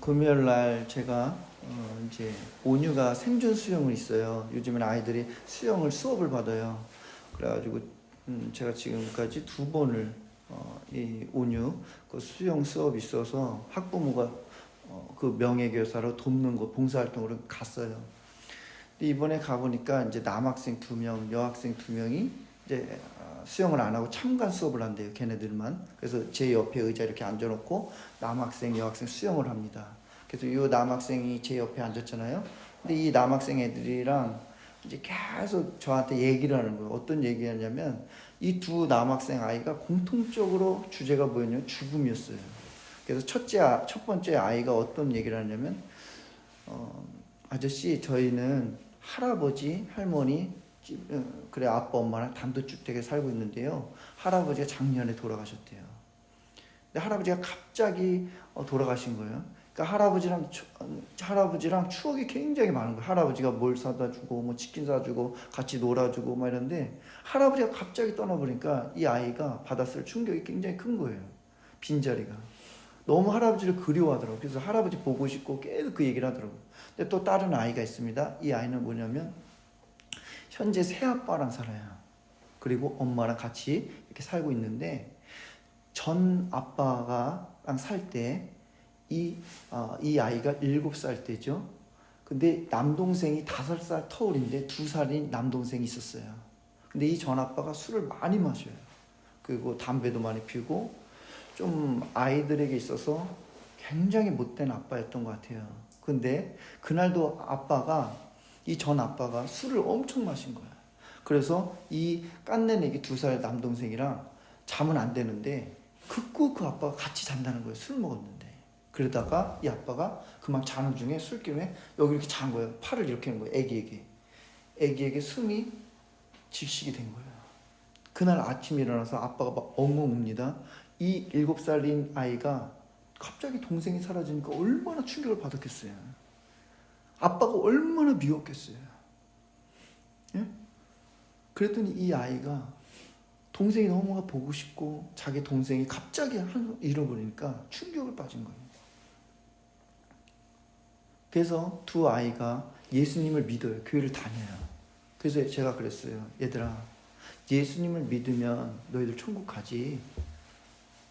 금요일 날 제가 이제 온유가 생존 수영을 있어요. 요즘엔 아이들이 수업을 받아요. 그래가지고 제가 지금까지 두 번을 이 온유 그 수영 수업이 있어서 학부모가 그 명예교사로 돕는 거 봉사활동으로 갔어요. 근데 이번에 가보니까 이제 남학생 2명, 여학생 2명이 이제 수영을 안 하고 참관 수업을 한대요. 걔네들만. 그래서 제 옆에 의자 이렇게 앉아놓고 남학생, 여학생 수영을 합니다. 그래서 이 남학생이 제 옆에 앉았잖아요. 근데 이 남학생 애들이랑 이제 계속 저한테 얘기를 하는 거예요. 어떤 얘기하냐면 이 두 남학생 아이가 공통적으로 주제가 뭐였냐면 죽음이었어요. 그래서 첫 번째 아이가 어떤 얘기를 하냐면 아저씨 저희는 할아버지, 할머니, 그래 아빠 엄마랑 단독주택에 살고 있는데요. 할아버지가 작년에 돌아가셨대요. 근데 할아버지가 갑자기 돌아가신 거예요. 그러니까 할아버지랑 추억이 굉장히 많은 거예요. 할아버지가 뭘 사다 주고 뭐 치킨 사주고 같이 놀아주고 막 이런데 할아버지가 갑자기 떠나버리니까 이 아이가 받았을 충격이 굉장히 큰 거예요. 빈자리가. 너무 할아버지를 그리워하더라고요. 그래서 할아버지 보고 싶고 계속 그 얘기를 하더라고요. 근데 또 다른 아이가 있습니다. 이 아이는 뭐냐면 현재 새아빠랑 살아요. 그리고 엄마랑 같이 이렇게 살고 있는데 전 아빠랑 살 때 이 아이가 7살 때죠. 근데 남동생이 5살 터울인데 2살인 남동생이 있었어요. 근데 이 전 아빠가 술을 많이 마셔요. 그리고 담배도 많이 피우고 좀 아이들에게 있어서 굉장히 못된 아빠였던 것 같아요. 근데 그날도 이 전 아빠가 술을 엄청 마신 거야. 그래서 이 깐내내기 2살 남동생이랑 자면 안 되는데 극구 그 아빠가 같이 잔다는 거예요. 술 먹었는데. 그러다가 이 아빠가 그만 자는 중에 술김에 여기 이렇게 잔 거예요. 팔을 이렇게 하는 거예요. 애기에게 숨이 질식이 된 거예요. 그날 아침에 일어나서 아빠가 막 엉엉 웁니다. 이 7살인 아이가 갑자기 동생이 사라지니까 얼마나 충격을 받았겠어요. 아빠가 얼마나 미웠겠어요. 예? 그랬더니 이 아이가 동생이 너무나 보고 싶고 자기 동생이 갑자기 잃어버리니까 충격을 빠진 거예요. 그래서 두 아이가 예수님을 믿어요. 교회를 다녀요. 그래서 제가 그랬어요. 얘들아, 예수님을 믿으면 너희들 천국 가지.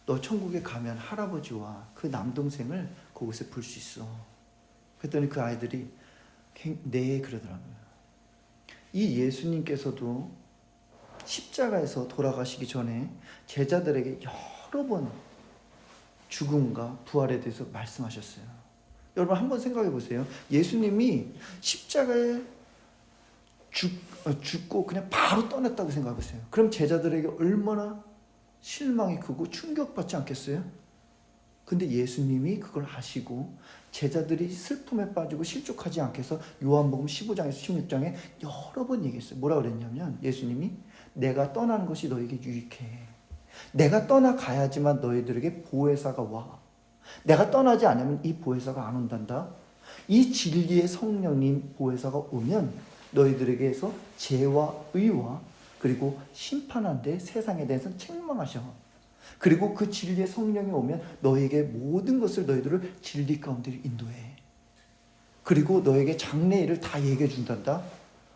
너 천국에 가면 할아버지와 그 남동생을 그곳에 볼 수 있어. 그랬더니 그 아이들이 네 그러더라고요. 이 예수님께서도 십자가에서 돌아가시기 전에 제자들에게 여러 번 죽음과 부활에 대해서 말씀하셨어요. 여러분 한번 생각해 보세요. 예수님이 십자가에 죽고 그냥 바로 떠났다고 생각해 보세요. 그럼 제자들에게 얼마나 실망이 크고 충격받지 않겠어요? 근데 예수님이 그걸 아시고 제자들이 슬픔에 빠지고 실족하지 않게 해서 요한복음 15장에서 16장에 여러 번 얘기했어요. 뭐라 그랬냐면 예수님이 내가 떠나는 것이 너에게 유익해. 내가 떠나가야지만 너희들에게 보혜사가 와. 내가 떠나지 않으면 이 보혜사가 안 온단다. 이 진리의 성령님 보혜사가 오면 너희들에게서 죄와 의와 그리고 심판한데 세상에 대해서 책망하셔. 그리고 그 진리의 성령이 오면 너에게 모든 것을 너희들을 진리 가운데 인도해. 그리고 너에게 장래일을 다 얘기해 준단다.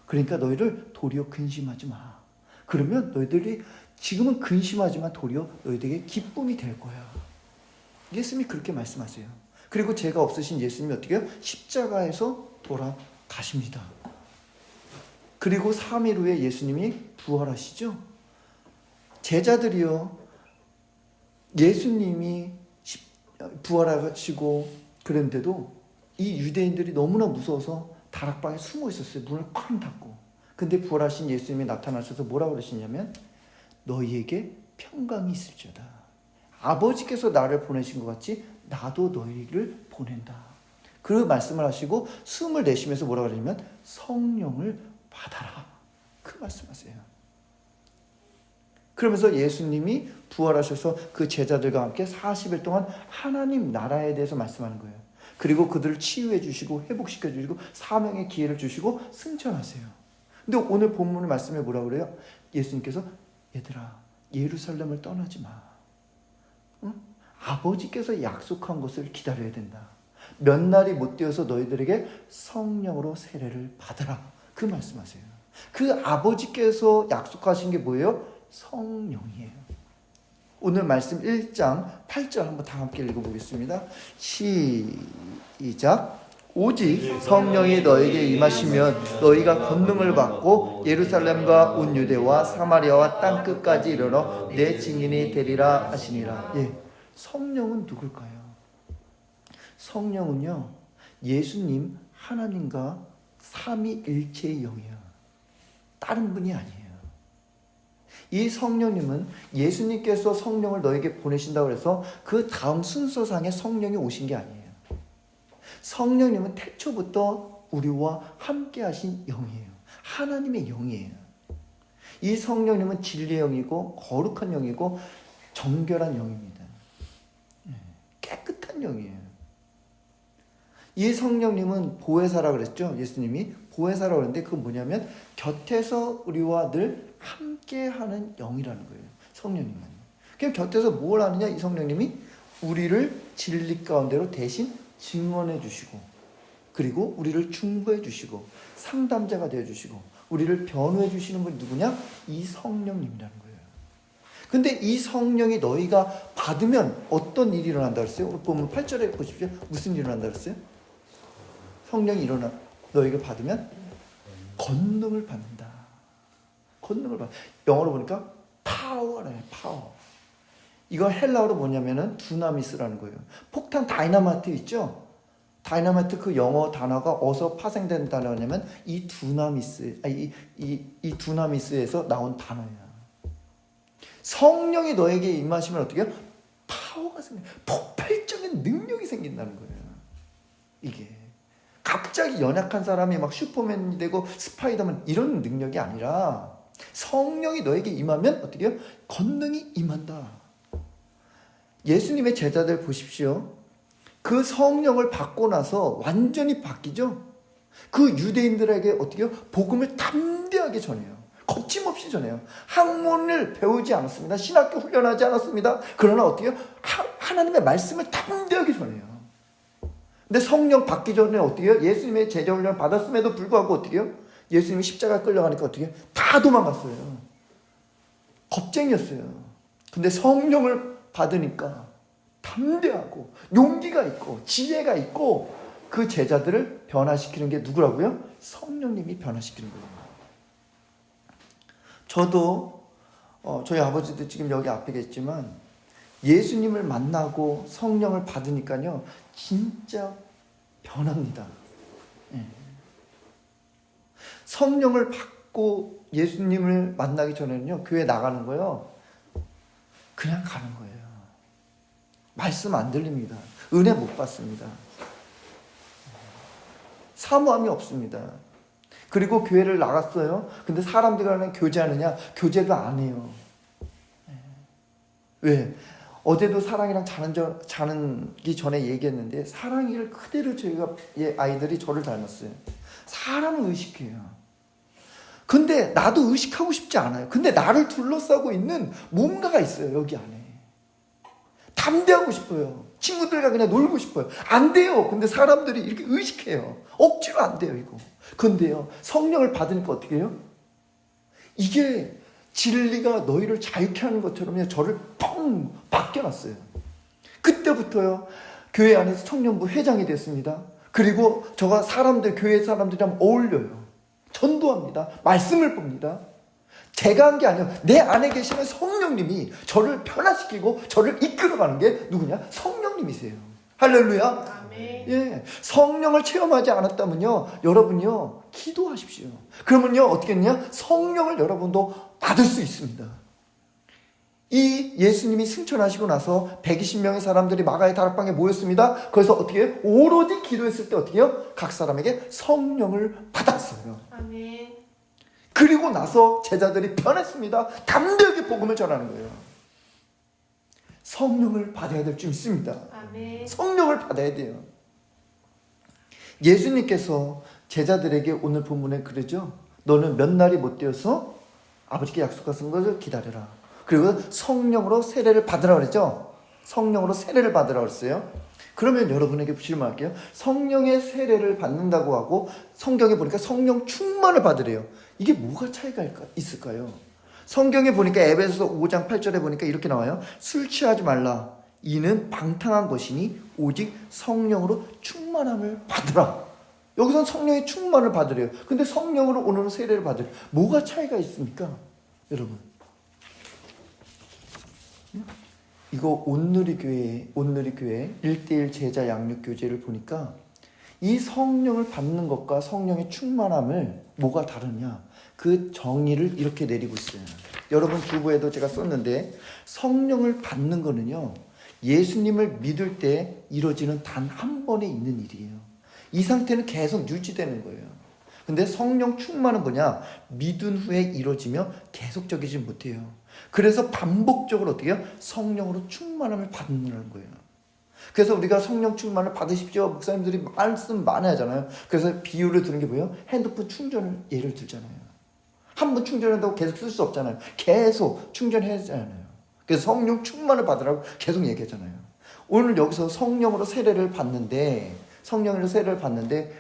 그러니까 너희를 도리어 근심하지 마. 그러면 너희들이 지금은 근심하지만 도리어 너희들에게 기쁨이 될 거야. 예수님이 그렇게 말씀하세요. 그리고 죄가 없으신 예수님이 어떻게 해요? 십자가에서 돌아가십니다. 그리고 3일 후에 예수님이 부활하시죠. 제자들이요. 예수님이 부활하시고 그런데도 이 유대인들이 너무나 무서워서 다락방에 숨어 있었어요. 문을 쾅 닫고. 근데 부활하신 예수님이 나타나셔서 뭐라고 그러시냐면 너희에게 평강이 있을지어다. 아버지께서 나를 보내신 것 같이 나도 너희를 보낸다. 그 말씀을 하시고 숨을 내쉬면서 뭐라고 그러냐면 성령을 받아라. 그 말씀하세요. 그러면서 예수님이 부활하셔서 그 제자들과 함께 40일 동안 하나님 나라에 대해서 말씀하는 거예요. 그리고 그들을 치유해 주시고 회복시켜 주시고 사명의 기회를 주시고 승천하세요. 근데 오늘 본문의 말씀에 뭐라고 그래요? 예수님께서 얘들아 예루살렘을 떠나지 마. 응? 아버지께서 약속한 것을 기다려야 된다. 몇 날이 못 되어서 너희들에게 성령으로 세례를 받으라. 그 말씀하세요. 그 아버지께서 약속하신 게 뭐예요? 성령이에요. 오늘 말씀 1장 8절 한번 다 함께 읽어보겠습니다. 시작. 오직 성령이 너에게 임하시면 너희가 권능을 받고 예루살렘과 온 유대와 사마리아와 땅끝까지 이르러 내 증인이 되리라 하시니라. 예, 성령은 누굴까요? 성령은요, 예수님 하나님과 삼위일체의 영이에요. 다른 분이 아니에요. 이 성령님은 예수님께서 성령을 너에게 보내신다고 해서 그 다음 순서상에 성령이 오신 게 아니에요. 성령님은 태초부터 우리와 함께 하신 영이에요. 하나님의 영이에요. 이 성령님은 진리의 영이고 거룩한 영이고 정결한 영입니다. 깨끗한 영이에요. 이 성령님은 보혜사라고 그랬죠. 예수님이 보혜사라고 그랬는데 그건 뭐냐면 곁에서 우리와 늘 함께하는 영이라는 거예요. 성령님은. 그럼 곁에서 뭘 하느냐? 이 성령님이 우리를 진리 가운데로 대신 증언해 주시고, 그리고 우리를 중보해 주시고, 상담자가 되어 주시고, 우리를 변호해 주시는 분이 누구냐? 이 성령님이라는 거예요. 근데 이 성령이 너희가 받으면 어떤 일이 일어난다 그랬어요? 오늘 보면 8절에 보십시오. 무슨 일이 일어난다 그랬어요? 성령이 너희가 받으면 권능을 받는다. 권능을 받. 영어로 보니까 파워래요. 파워. 이거 헬라어로 뭐냐면은 두나미스라는 거예요. 폭탄 다이나마이트 있죠? 다이나마이트 그 영어 단어가 어디서 파생된 단어냐면 이 두나미스, 이 두나미스에서 나온 단어예요. 성령이 너에게 임하시면 어떻게 해요? 파워가 생겨요. 폭발적인 능력이 생긴다는 거예요. 이게 갑자기 연약한 사람이 막 슈퍼맨이 되고 스파이더맨 이런 능력이 아니라 성령이 너에게 임하면 어떻게 해요? 권능이 임한다. 예수님의 제자들 보십시오. 그 성령을 받고 나서 완전히 바뀌죠. 그 유대인들에게 어떻게 해요? 복음을 담대하게 전해요. 거침없이 전해요. 학문을 배우지 않았습니다. 신학교 훈련하지 않았습니다. 그러나 어떻게 해요? 하나님의 말씀을 담대하게 전해요. 근데 성령 받기 전에 어떻게 해요? 예수님의 제자 훈련을 받았음에도 불구하고 어떻게 해요? 예수님이 십자가에 끌려가니까 어떻게 해요? 다 도망갔어요. 겁쟁이였어요. 근데 성령을 받으니까 담대하고 용기가 있고 지혜가 있고 그 제자들을 변화시키는 게 누구라고요? 성령님이 변화시키는 거예요. 저도 저희 아버지도 지금 여기 앞에 계시지만 예수님을 만나고 성령을 받으니까요 진짜 변합니다. 성령을 받고 예수님을 만나기 전에는요 교회 나가는 거요 그냥 가는 거예요. 말씀 안 들립니다. 은혜 못 받습니다. 사모함이 없습니다. 그리고 교회를 나갔어요. 근데 사람들이랑 교제하느냐? 교제도 안 해요. 왜? 어제도 사랑이랑 자기 전에 얘기했는데 사랑이를 그대로 저희가 아이들이 저를 닮았어요. 사람을 의식해요. 근데 나도 의식하고 싶지 않아요. 근데 나를 둘러싸고 있는 뭔가가 있어요. 여기 안에. 담대하고 싶어요. 친구들과 그냥 놀고 싶어요. 안 돼요. 근데 사람들이 이렇게 의식해요. 억지로 안 돼요, 이거. 근데요, 성령을 받으니까 어떻게 해요? 이게 진리가 너희를 자유케 하는 것처럼요, 저를 뻥 바뀌어놨어요. 그때부터요, 교회 안에서 청년부 회장이 됐습니다. 그리고 저가 교회 사람들이랑 어울려요. 전도합니다. 말씀을 봅니다. 제가 한 게 아니에요. 내 안에 계시는 성령님이 저를 변화시키고 저를 이끌어가는 게 누구냐? 성령님이세요. 할렐루야. 아멘. 예, 성령을 체험하지 않았다면요, 여러분요 기도하십시오. 그러면요 어떻게 했냐? 성령을 여러분도 받을 수 있습니다. 이 예수님이 승천하시고 나서 120명의 사람들이 마가의 다락방에 모였습니다. 거기서 어떻게 해요? 오로지 기도했을 때 어떻게 해요? 각 사람에게 성령을 받았어요. 아멘. 그리고 나서 제자들이 변했습니다. 담대하게 복음을 전하는 거예요. 성령을 받아야 될 줄 믿습니다. 아멘. 성령을 받아야 돼요. 예수님께서 제자들에게 오늘 본문에 그러죠. 너는 몇 날이 못 되어서 아버지께 약속하신 것을 기다려라. 그리고 성령으로 세례를 받으라 그랬죠. 성령으로 세례를 받으라 그랬어요. 그러면 여러분에게 질문할게요. 성령의 세례를 받는다고 하고 성경에 보니까 성령 충만을 받으래요. 이게 뭐가 차이가 있을까요? 성경에 보니까 에베소서 5장 8절에 보니까 이렇게 나와요. 술 취하지 말라. 이는 방탕한 것이니 오직 성령으로 충만함을 받으라. 여기서는 성령의 충만을 받으래요. 근데 성령으로 오늘은 세례를 받으래요. 뭐가 차이가 있습니까? 여러분, 이거 온누리 교회 1:1 제자 양육 교제를 보니까 이 성령을 받는 것과 성령의 충만함을 뭐가 다르냐, 그 정의를 이렇게 내리고 있어요. 여러분 주보에도 제가 썼는데, 성령을 받는 거는요, 예수님을 믿을 때 이루어지는 단 한 번에 있는 일이에요. 이 상태는 계속 유지되는 거예요. 근데 성령 충만은 뭐냐? 믿은 후에 이루어지며 계속적이지 못해요. 그래서 반복적으로 어떻게 해요? 성령으로 충만함을 받는 거예요. 그래서 우리가 성령 충만을 받으십시오. 목사님들이 말씀 많이 하잖아요. 그래서 비유를 드는 게 뭐예요? 핸드폰 충전을 예를 들잖아요. 한 번 충전한다고 계속 쓸 수 없잖아요. 계속 충전해야 하잖아요. 그래서 성령 충만을 받으라고 계속 얘기하잖아요. 오늘 여기서 성령으로 세례를 받는데,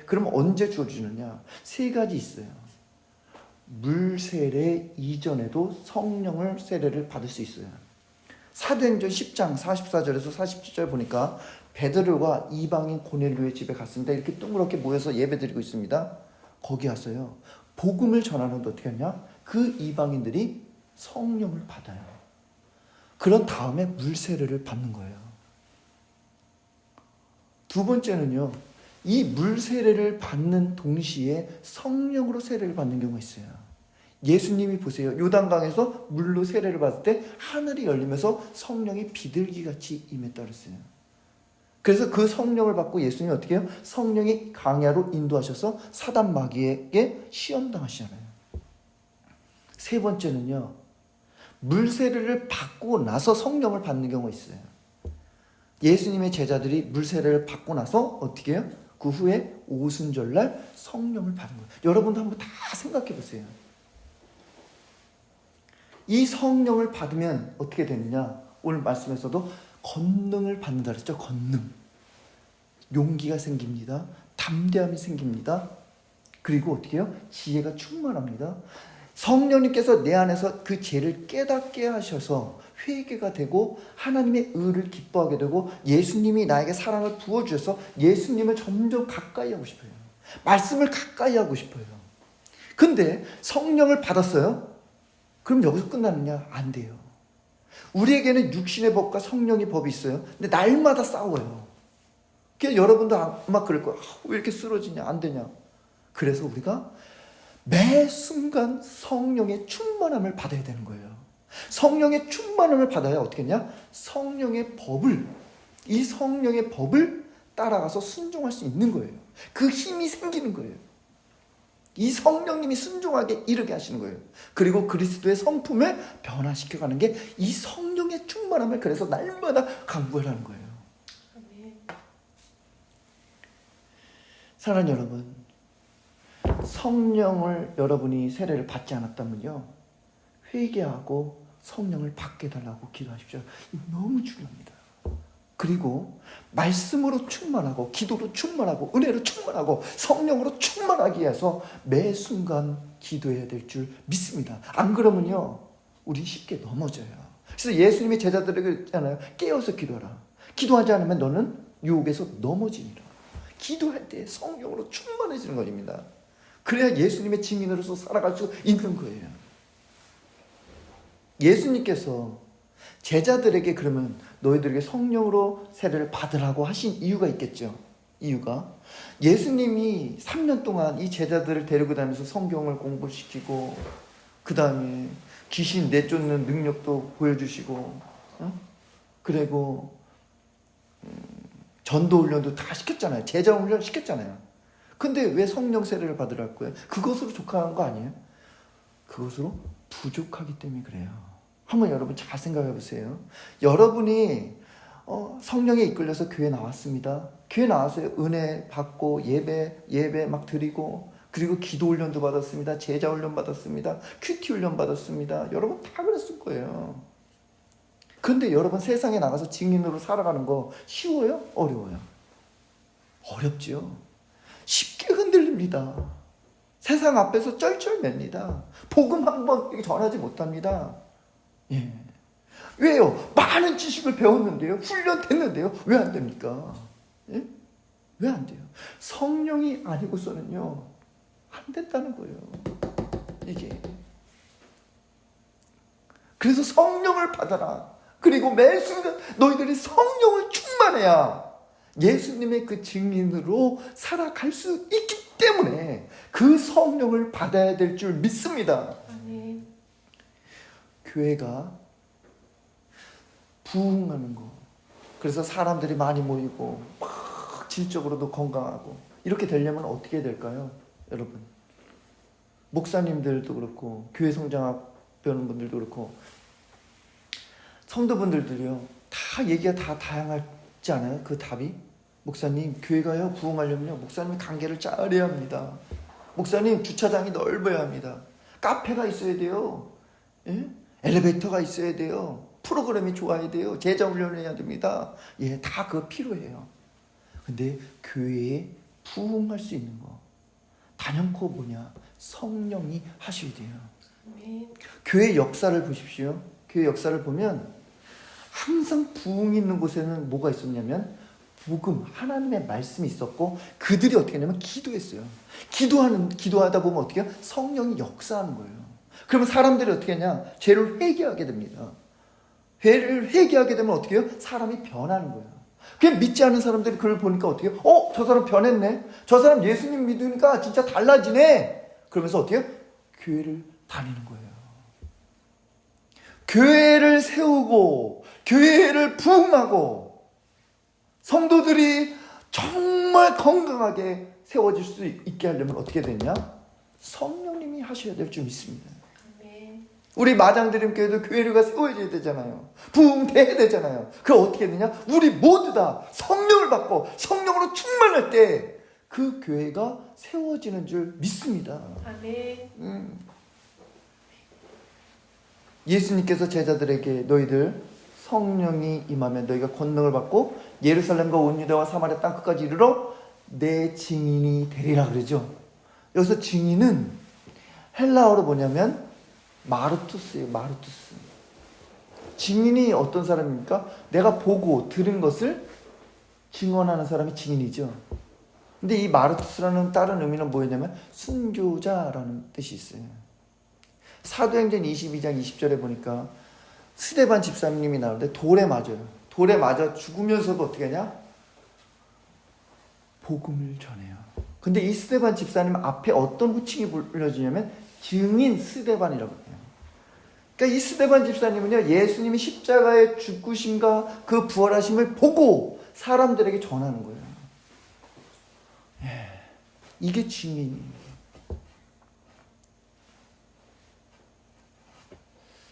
그럼 언제 주어지느냐? 세 가지 있어요. 물 세례 이전에도 성령을 세례를 받을 수 있어요. 사도행전 10장 44절에서 47절 보니까 베드로가 이방인 고넬료의 집에 갔습니다. 이렇게 동그랗게 모여서 예배드리고 있습니다. 거기 왔어요. 복음을 전하는데 어떻게 하냐? 그 이방인들이 성령을 받아요. 그런 다음에 물 세례를 받는 거예요. 두 번째는요, 이 물 세례를 받는 동시에 성령으로 세례를 받는 경우가 있어요. 예수님이 보세요. 요단강에서 물로 세례를 받을 때 하늘이 열리면서 성령이 비둘기같이 임했다 그랬어요. 그래서 그 성령을 받고 예수님이 어떻게 해요? 성령이 강야로 인도하셔서 사단 마귀에게 시험당하시잖아요. 세 번째는요, 물 세례를 받고 나서 성령을 받는 경우가 있어요. 예수님의 제자들이 물 세례를 받고 나서 어떻게 해요? 그 후에 오순절날 성령을 받은 거예요. 여러분도 한번 다 생각해 보세요. 이 성령을 받으면 어떻게 되느냐? 오늘 말씀에서도 권능을 받는다 그랬죠. 권능. 용기가 생깁니다. 담대함이 생깁니다. 그리고 어떻게 해요? 지혜가 충만합니다. 성령님께서 내 안에서 그 죄를 깨닫게 하셔서 회개가 되고 하나님의 의를 기뻐하게 되고 예수님이 나에게 사랑을 부어주셔서 예수님을 점점 가까이 하고 싶어요. 말씀을 가까이 하고 싶어요. 근데 성령을 받았어요? 그럼 여기서 끝나느냐? 안 돼요. 우리에게는 육신의 법과 성령의 법이 있어요. 근데 날마다 싸워요. 그래서 여러분도 아마 그럴 거예요. 왜 이렇게 쓰러지냐? 안 되냐? 그래서 우리가 매 순간 성령의 충만함을 받아야 되는 거예요. 성령의 충만함을 받아야 어떻게 했냐? 이 성령의 법을 따라가서 순종할 수 있는 거예요. 그 힘이 생기는 거예요. 이 성령님이 순종하게 이르게 하시는 거예요. 그리고 그리스도의 성품을 변화시켜가는 게 이 성령의 충만함을 그래서 날마다 강구하라는 거예요. 사랑하는 여러분, 성령을 여러분이 세례를 받지 않았다면요, 회개하고 성령을 받게 해달라고 기도하십시오. 이거 너무 중요합니다. 그리고 말씀으로 충만하고 기도로 충만하고 은혜로 충만하고 성령으로 충만하기 위해서 매 순간 기도해야 될 줄 믿습니다. 안 그러면요, 우리 쉽게 넘어져요. 그래서 예수님이 제자들에게 했잖아요. 깨어서 기도하라. 기도하지 않으면 너는 유혹에서 넘어지리라. 기도할 때 성령으로 충만해지는 것입니다. 그래야 예수님의 증인으로서 살아갈 수 있는 거예요. 예수님께서 제자들에게 그러면 너희들에게 성령으로 세례를 받으라고 하신 이유가 있겠죠. 이유가 예수님이 3년 동안 이 제자들을 데리고 다니면서 성경을 공부시키고 그 다음에 귀신 내쫓는 능력도 보여주시고 그리고 전도 훈련도 다 시켰잖아요. 제자 훈련 시켰잖아요. 근데 왜 성령 세례를 받으라고 거예요? 그것으로 족한 거 아니에요? 그것으로 부족하기 때문에 그래요. 한번 여러분 잘 생각해 보세요. 여러분이 성령에 이끌려서 교회 나왔습니다. 교회 나와서 은혜 받고 예배 막 드리고 그리고 기도 훈련도 받았습니다. 제자 훈련 받았습니다. 큐티 훈련 받았습니다. 여러분 다 그랬을 거예요. 근데 여러분 세상에 나가서 증인으로 살아가는 거 쉬워요? 어려워요? 어렵죠. 쉽게 흔들립니다. 세상 앞에서 쩔쩔맵니다. 복음 한 번 전하지 못합니다. 예. 왜요? 많은 지식을 배웠는데요. 훈련됐는데요. 왜 안 됩니까? 예? 왜 안 돼요? 성령이 아니고서는요. 안 된다는 거예요. 이게. 그래서 성령을 받아라. 그리고 매 순간 너희들이 성령을 충만해야 예수님의 그 증인으로 살아갈 수 있기 때문에 그 성령을 받아야 될 줄 믿습니다. 아멘. 교회가 부흥하는 거. 그래서 사람들이 많이 모이고 막 질적으로도 건강하고 이렇게 되려면 어떻게 될까요? 여러분. 목사님들도 그렇고 교회 성장학 배우는 분들도 그렇고 성도분들도요. 다 얘기가 다 다양하지 않아요? 그 답이? 목사님 교회가요 부흥하려면요 목사님이 관계를 잘해야 합니다. 목사님 주차장이 넓어야 합니다. 카페가 있어야 돼요. 예? 엘리베이터가 있어야 돼요. 프로그램이 좋아야 돼요. 제자 훈련해야 됩니다. 예, 다 그거 필요해요. 근데 교회에 부흥할 수 있는 거 단연코 뭐냐? 성령이 하셔야 돼요. 아멘. 교회 역사를 보십시오. 교회 역사를 보면 항상 부흥이 있는 곳에는 뭐가 있었냐면 복음, 하나님의 말씀이 있었고 그들이 어떻게 하냐면 기도했어요. 기도하다 보면 어떻게 해요? 성령이 역사하는 거예요. 그러면 사람들이 어떻게 하냐? 죄를 회개하게 됩니다. 죄를 회개하게 되면 어떻게 해요? 사람이 변하는 거예요. 그냥 믿지 않은 사람들이 그걸 보니까 어떻게 해요? 저 사람 변했네. 저 사람 예수님 믿으니까 진짜 달라지네. 그러면서 어떻게 해요? 교회를 다니는 거예요. 교회를 세우고 교회를 부흥하고 성도들이 정말 건강하게 세워질 수 있게 하려면 어떻게 되냐? 성령님이 하셔야 될 줄 믿습니다. 아멘. 우리 마장드림교회도 교회가 세워져야 되잖아요. 부흥돼야 되잖아요. 그게 어떻게 되냐? 우리 모두 다 성령을 받고 성령으로 충만할 때 그 교회가 세워지는 줄 믿습니다. 아멘. 예수님께서 제자들에게 너희들 성령이 임하면 너희가 권능을 받고 예루살렘과 온 유대와 사마리아 땅 끝까지 이르러 내 증인이 되리라 그러죠. 여기서 증인은 헬라어로 뭐냐면 마르투스예요. 마르투스. 증인이 어떤 사람입니까? 내가 보고 들은 것을 증언하는 사람이 증인이죠. 근데 이 마르투스라는 다른 의미는 뭐였냐면 순교자라는 뜻이 있어요. 사도행전 22장 20절에 보니까 스데반 집사님이 나오는데 돌에 맞아요. 돌에 맞아 죽으면서도 어떻게 하냐? 복음을 전해요. 근데 이 스데반 집사님 앞에 어떤 호칭이 불려지냐면 증인 스데반이라고 해요. 그러니까 이 스데반 집사님은요, 예수님이 십자가의 죽으심과 그 부활하심을 보고 사람들에게 전하는 거예요. 이게 증인이에요.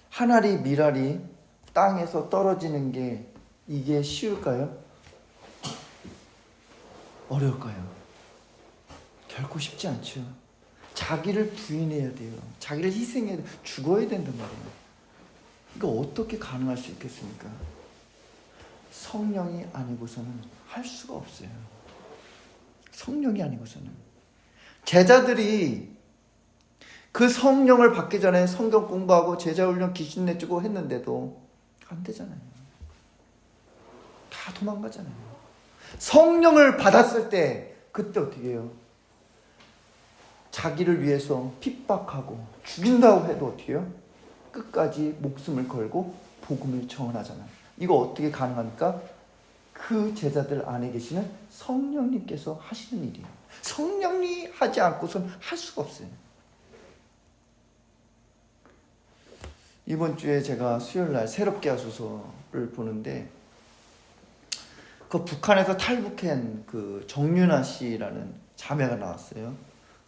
한 알이 밀알이 땅에서 떨어지는 게 이게 쉬울까요? 어려울까요? 결코 쉽지 않죠. 자기를 부인해야 돼요. 자기를 희생해야 돼요. 죽어야 된단 말이에요. 이거 어떻게 가능할 수 있겠습니까? 성령이 아니고서는 할 수가 없어요. 성령이 아니고서는. 제자들이 그 성령을 받기 전에 성경 공부하고 제자훈련 귀신 내주고 했는데도 안 되잖아요. 다 도망가잖아요. 성령을 받았을 때 그때 어떻게 해요? 자기를 위해서 핍박하고 죽인다고 해도 어떻게 해요? 끝까지 목숨을 걸고 복음을 전하잖아요. 이거 어떻게 가능합니까? 그 제자들 안에 계시는 성령님께서 하시는 일이에요. 성령이 하지 않고선 할 수가 없어요. 이번 주에 제가 수요일날 새롭게 하소서를 보는데 그 북한에서 탈북한 그 정윤아 씨라는 자매가 나왔어요.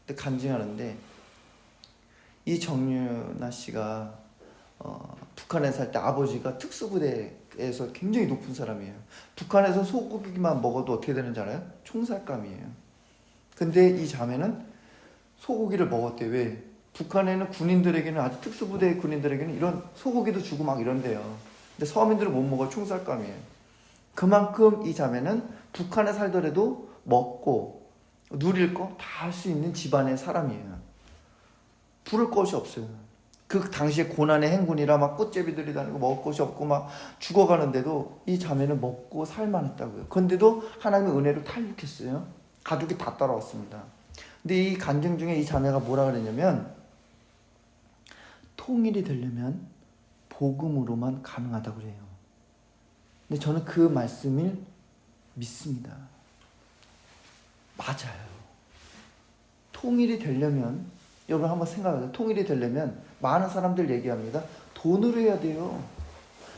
근데 간증하는데 이 정윤아 씨가 북한에 살 때 아버지가 특수부대에서 굉장히 높은 사람이에요. 북한에서 소고기만 먹어도 어떻게 되는지 알아요? 총살감이에요. 근데 이 자매는 소고기를 먹었대요. 왜? 북한에는 군인들에게는 아주 특수부대 군인들에게는 이런 소고기도 주고 막 이런데요. 근데 서민들은 못 먹어요. 총살감이에요. 그만큼 이 자매는 북한에 살더라도 먹고 누릴 거 다 할 수 있는 집안의 사람이에요. 부를 것이 없어요. 그 당시에 고난의 행군이라 막 꽃제비들이 다니고 먹을 것이 없고 막 죽어가는데도 이 자매는 먹고 살만했다고요. 그런데도 하나님의 은혜로 탈북했어요. 가족이 다 따라왔습니다. 근데 이 간증 중에 이 자매가 뭐라 그랬냐면 통일이 되려면 복음으로만 가능하다고 그래요. 근데 저는 그 말씀을 믿습니다. 맞아요. 통일이 되려면 여러분 한번 생각하세요. 통일이 되려면 많은 사람들 얘기합니다. 돈으로 해야 돼요.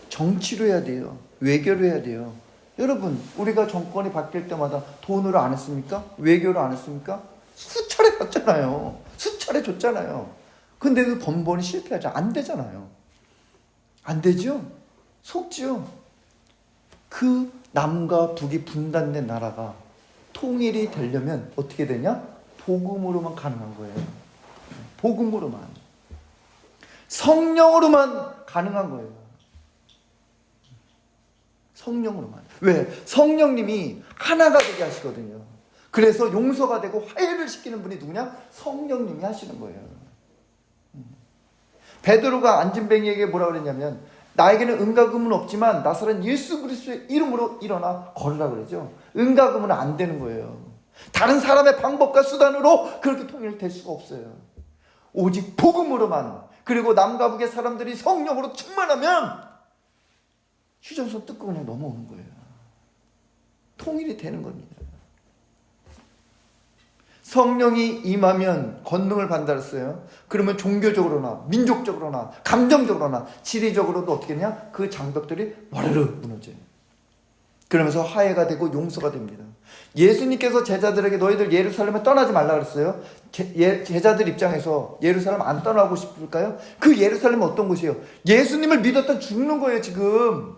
정치로 해야 돼요. 외교로 해야 돼요. 여러분 우리가 정권이 바뀔 때마다 돈으로 안 했습니까? 외교로 안 했습니까? 수차례 갔잖아요. 수차례 줬잖아요. 근데도 번번이 실패하지 안 되잖아요. 안 되죠? 속지요. 그 남과 북이 분단된 나라가 통일이 되려면 어떻게 되냐? 복음으로만 가능한 거예요. 복음으로만. 성령으로만 가능한 거예요. 성령으로만. 왜? 성령님이 하나가 되게 하시거든요. 그래서 용서가 되고 화해를 시키는 분이 누구냐? 성령님이 하시는 거예요. 베드로가 안진뱅이에게 뭐라 그랬냐면 나에게는 은과 금은 없지만 나사렛 예수 그리스도의 이름으로 일어나 걸으라 그러죠. 은과 금은 안 되는 거예요. 다른 사람의 방법과 수단으로 그렇게 통일될 수가 없어요. 오직 복음으로만. 그리고 남과 북의 사람들이 성령으로 충만하면 휴전선 뜯고 그냥 넘어오는 거예요. 통일이 되는 겁니다. 성령이 임하면 권능을 받았어요. 그러면 종교적으로나 민족적으로나 감정적으로나 지리적으로도 어떻게 했냐? 그 장벽들이 와르르 무너져요. 그러면서 화해가 되고 용서가 됩니다. 예수님께서 제자들에게 너희들 예루살렘에 떠나지 말라 그랬어요. 제자들 입장에서 예루살렘 안 떠나고 싶을까요? 그 예루살렘은 어떤 곳이에요? 예수님을 믿었던 죽는 거예요. 지금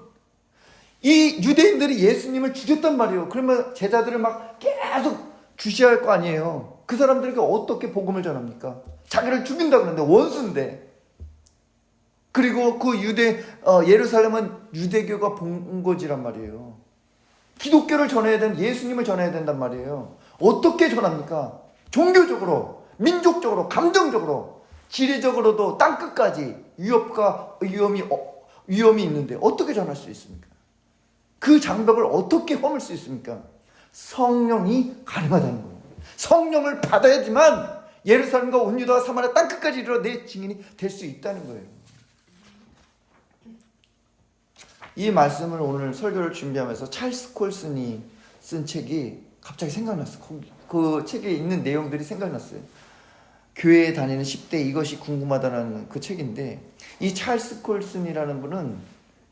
이 유대인들이 예수님을 죽였단 말이에요. 그러면 제자들을 막 계속 주시할 거 아니에요. 그 사람들에게 어떻게 복음을 전합니까? 자기를 죽인다 그러는데 원수인데. 그리고 그 예루살렘은 유대교가 본거지란 말이에요. 기독교를 전해야 되는, 예수님을 전해야 된단 말이에요. 어떻게 전합니까? 종교적으로, 민족적으로, 감정적으로, 지리적으로도 땅끝까지 위험이 있는데 어떻게 전할 수 있습니까? 그 장벽을 어떻게 허물 수 있습니까? 성령이 가능하다는 거예요. 성령을 받아야지만 예루살렘과 온 유다와 사마리아 땅끝까지 이르러 내 증인이 될 수 있다는 거예요. 이 말씀을 오늘 설교를 준비하면서 찰스 콜슨이 쓴 책이 갑자기 생각났어요. 그 책에 있는 내용들이 생각났어요. 교회에 다니는 10대 이것이 궁금하다는 그 책인데, 이 찰스 콜슨이라는 분은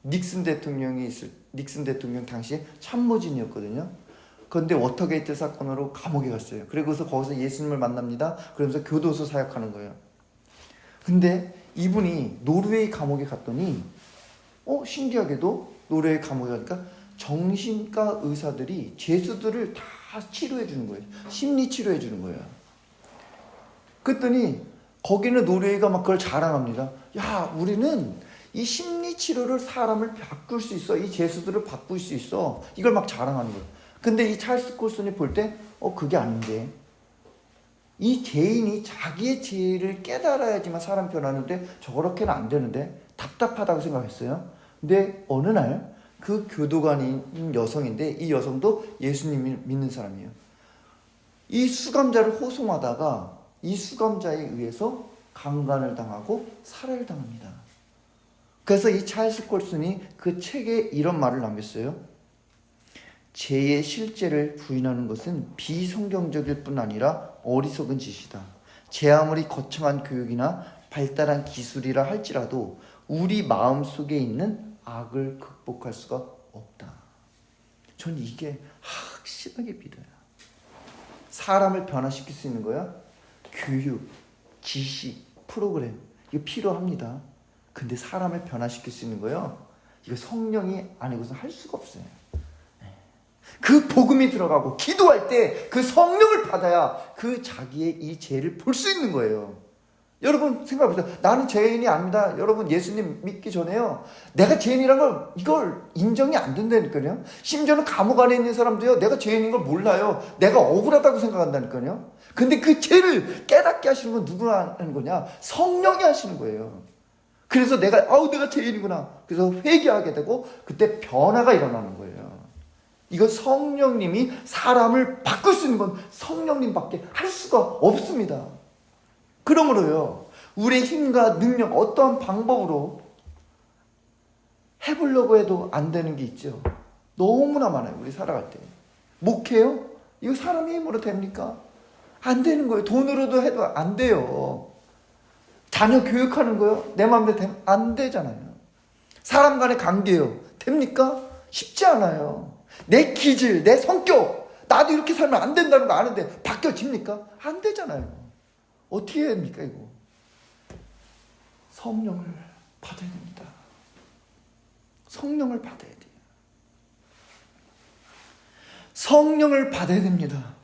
닉슨 대통령 당시에 참모진이었거든요. 그런데 워터게이트 사건으로 감옥에 갔어요. 그리고서 거기서 예수님을 만납니다. 그러면서 교도소 사역하는 거예요. 근데 이분이 노르웨이 감옥에 갔더니 신기하게도 노르웨이 감옥에 가니까 정신과 의사들이 죄수들을 다 치료해 주는 거예요. 심리 치료해 주는 거예요. 그랬더니 거기는 노르웨이가 막 그걸 자랑합니다. 야, 우리는 이 심리 치료를 사람을 바꿀 수 있어. 이 죄수들을 바꿀 수 있어. 이걸 막 자랑하는 거예요. 근데 이 찰스 콜슨이 볼 때 그게 아닌데, 이 죄인이 자기의 죄를 깨달아야지만 사람 변하는데 저렇게는 안 되는데 답답하다고 생각했어요. 근데 어느 날 그 교도관인 여성인데, 이 여성도 예수님을 믿는 사람이에요. 이 수감자를 호송하다가 이 수감자에 의해서 강간을 당하고 살해를 당합니다. 그래서 이 찰스 콜슨이 그 책에 이런 말을 남겼어요. 죄의 실제를 부인하는 것은 비성경적일 뿐 아니라 어리석은 짓이다. 제 아무리 거창한 교육이나 발달한 기술이라 할지라도 우리 마음속에 있는 악을 극복할 수가 없다. 전 이게 확실하게 믿어요. 사람을 변화시킬 수 있는 거야? 교육, 지식, 프로그램, 이거 필요합니다. 근데 사람을 변화시킬 수 있는 거요? 이거 성령이 아니고서 할 수가 없어요. 그 복음이 들어가고 기도할 때 그 성령을 받아야 그 자기의 이 죄를 볼 수 있는 거예요. 여러분 생각해보세요. 나는 죄인이 아닙니다. 여러분 예수님 믿기 전에요, 내가 죄인이란 걸 이걸 인정이 안 된다니까요. 심지어는 감옥 안에 있는 사람도요, 내가 죄인인 걸 몰라요. 내가 억울하다고 생각한다니까요. 근데 그 죄를 깨닫게 하시는 건 누가 하는 거냐? 성령이 하시는 거예요. 그래서 내가 죄인이구나. 그래서 회개하게 되고 그때 변화가 일어나는 거예요. 이거 성령님이 사람을 바꿀 수 있는 건 성령님밖에 할 수가 없습니다. 그러므로요, 우리의 힘과 능력, 어떠한 방법으로 해보려고 해도 안 되는 게 있죠. 너무나 많아요. 우리 살아갈 때. 목회요? 이거 사람의 힘으로 됩니까? 안 되는 거예요. 돈으로도 해도 안 돼요. 자녀 교육하는 거요? 내 마음대로 되면 안 되잖아요. 사람 간의 관계요? 됩니까? 쉽지 않아요. 내 기질, 내 성격, 나도 이렇게 살면 안 된다는 거 아는데 바뀌어집니까? 안 되잖아요. 어떻게 해야 됩니까, 이거? 성령을 받아야 됩니다. 성령을 받아야 돼요. 성령을 받아야 됩니다.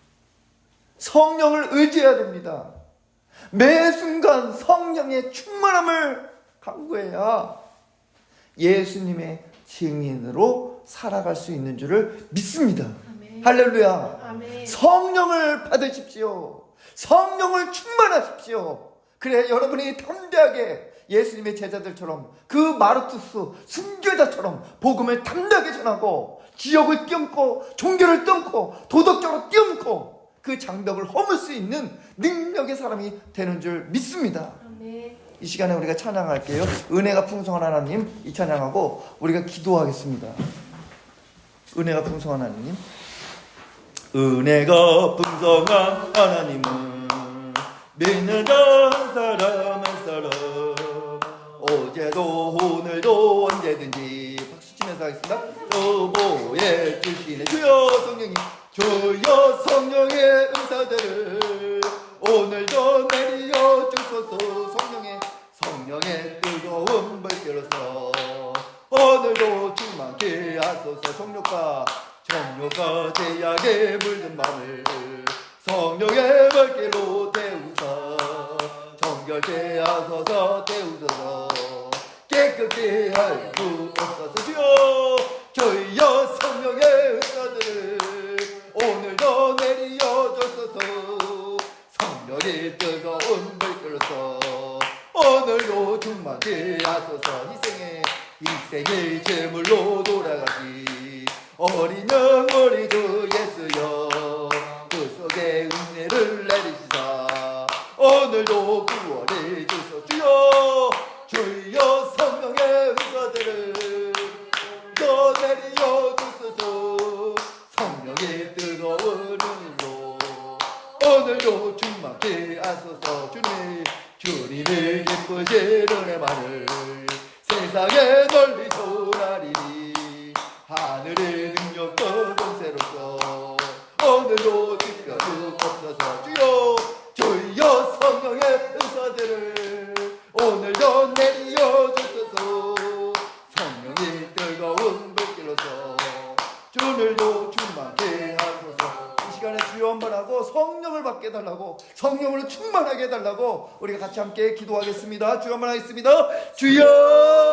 성령을 의지해야 됩니다. 매 순간 성령의 충만함을 간구해야 예수님의 증인으로 살아갈 수 있는 줄을 믿습니다. 아멘. 할렐루야. 아멘. 성령을 받으십시오. 성령을 충만하십시오. 그래 여러분이 담대하게 예수님의 제자들처럼, 그 마르투스 순교자처럼 복음을 담대하게 전하고 지역을 뛰엄고 종교를 뛰엄고 도덕적으로 뛰엄고 그 장벽을 허물 수 있는 능력의 사람이 되는 줄 믿습니다. 아멘. 이 시간에 우리가 찬양할게요. 은혜가 풍성한 하나님, 이 찬양하고 우리가 기도하겠습니다. 은혜가 풍성한 하나님. 은혜가 풍성한 하나님은 믿는 한 사람 한 사람, 어제도 오늘도 언제든지, 박수 치면서 하겠습니다. 보호해 주시네 주여 성령님, 주여 성령의 은사들을 오늘도 내려 주소서. 성령의 뜨거운 불길로서 오늘도 충만케 하소서. 정욕과 제약에 물든 마음을 성령의 불길로 태우사 정결케 하소서. 태우소서. 깨끗게 할 수 없어서 주여 성령의 은사들을 오늘도 내려 주소서. 성령의 뜨거운 불길로서 오늘도 충만케 하소서. 희생의 제물로 돌아가시 어린 양 우리 주 예수여, 그 속에 은혜를 내리시사 오늘도 구원해 주소서. 주여 성령의 은사들을 더 내려 주소서. 성령의 뜨거운 눈으로 오늘도 충만케 하소서. 주님의 기쁘신 은혜만을 세상에 널리 전하리니 하늘의 능력과 권세로서 오늘도 지켜 주옵소서. 주여 성령의 은사들을 오늘도 내려 주소서. 성령의 뜨거운 불길로서 오늘도 충만케 하소서. 이 시간에 주여 한번 하고 성령을 받게 해달라고, 성령으로 충만하게 해달라고 우리가 같이 함께 기도하겠습니다. 주여 한번 하겠습니다. 주여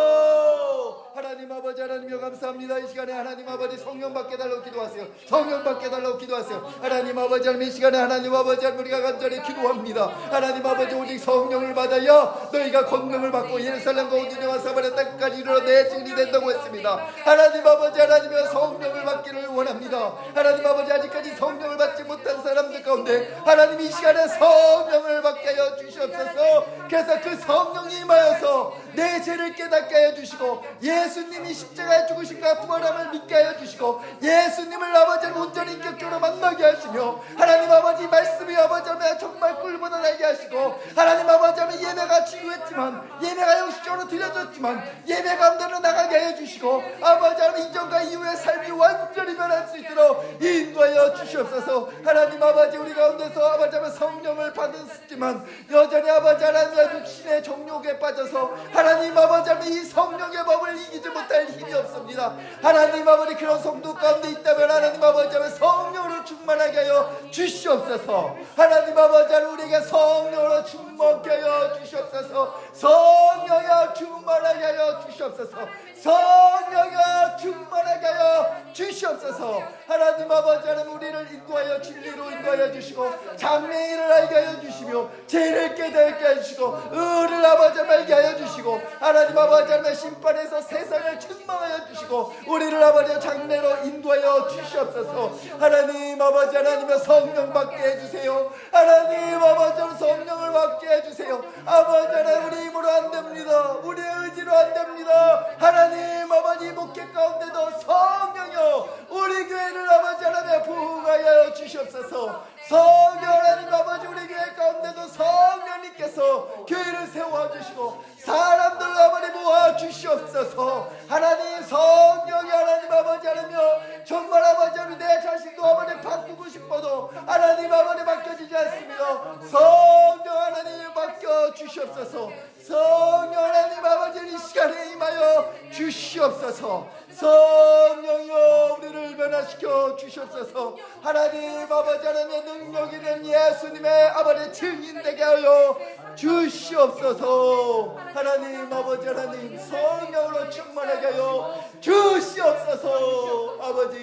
하나님 아버지, 하나님여 감사합니다. 이 시간에 하나님 아버지 성령 받게 해달라고 기도하세요. 성령 받게 해달라고 기도하세요. 하나님 아버지, 하나님 이 시간에 하나님 아버지 우리가 간절히 기도합니다. 하나님 아버지 오직 성령을 받아야 너희가 권능을 받고 예루살렘과 오두니와 사마리아 땅까지 이르러 내 증인이 된다고 했습니다. 하나님 아버지, 하나님여 성령을 받기를 원합니다. 하나님 아버지 아직까지 성령을 받지 못한 사람들 가운데 하나님 이 시간에 성령을 받게 하여 주시옵소서. 그래서 그 성령이 임하여서 내 죄를 깨닫게 하여 주시고 예수님이 십자가에 죽으신가 부활함을 믿게 하여 주시고 예수님을 아버지를 온전히 인격적으로 만나게 하시며 하나님 아버지 말씀이 아버지 정말 꿀보다 나게 하시고 하나님 아버지 예배가 중요했지만 예배가 형식적으로 드려졌지만 예배 가운데로 나가게 하여 주시고 아버지 이전과 이후의 삶이 완전히 변할 수 있도록 인도하여 주시옵소서. 하나님 아버지 우리 가운데서 아버지 성령을 받았지만 여전히 아버지 하나님의 육신의 정욕에 빠져서 하나님 아버지 이 성령의 법을 이기지 못할 힘이 없습니다. 하나님 아버지 그런 성도 가운데 있다면 하나님 아버지 성령으로 충만하게 하여 주시옵소서. 하나님 아버지 우리에게 성령으로 충만하게 하여 주시옵소서. 성령여 충만하게 하여 주시옵소서. 성령여 충만하게 하여 주시옵소서. 하나님 아버지 하나님 우리를 인도하여 진리로 인도하여 주시고 장래일을 알게 하여 주시며 죄를 깨닫게 하여 주시고 의를 아버지 알게 하여 주시고 하나님 아버지 하나님 심판에서 세상을 책망하여 주시고 우리를 아버지 장래로 인도하여 주시옵소서. 하나님 아버지 하나님의 성령 받게 해주세요. 하나님 아버지 성령을 받게 해주세요. 아버지 하나님 우리 힘으로 안 됩니다. 우리의 의지로 안 됩니다. 하나님 아버지 목회 가운데도 성령여 우리 교회를 아버지 하나님 부흥하여 주시옵소서. 성령 하나님 아버지 우리 교회 가운데도 성령님께서 교회를 세워주시고 사람들을 아버지 모아 주시옵소서. 하나님 성령이 하나님 아버지 하나며 정말 아버지 하나님 내 자신도 아버지 바꾸고 싶어도 하나님 아버지 맡겨지지 않습니다. 성령 하나님 맡겨 주시옵소서. 성령 하나님 아버지 이 시간에 임하여 주시옵소서. 성령이여 우리를 변화시켜 주시옵소서. 하나님 아버지 하나님의 능력 있는 예수님의 아버지 증인 되게 하여 주시옵소서. 하나님 아버지 하나님 성령으로 충만하게 하여 주시옵소서. 아버지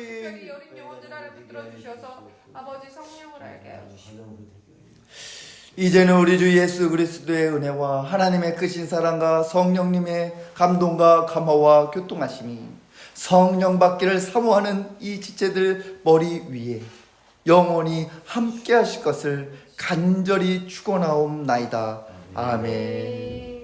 어린 영혼들 하나 붙들어 주셔서 아버지 성령을 알게 하여 주시옵소서. 이제는 우리 주 예수 그리스도의 은혜와 하나님의 크신 사랑과 성령님의 감동과 감화와 교통하심이 성령 받기를 사모하는 이 지체들 머리 위에 영원히 함께 하실 것을 간절히 축원하옵나이다. 아멘.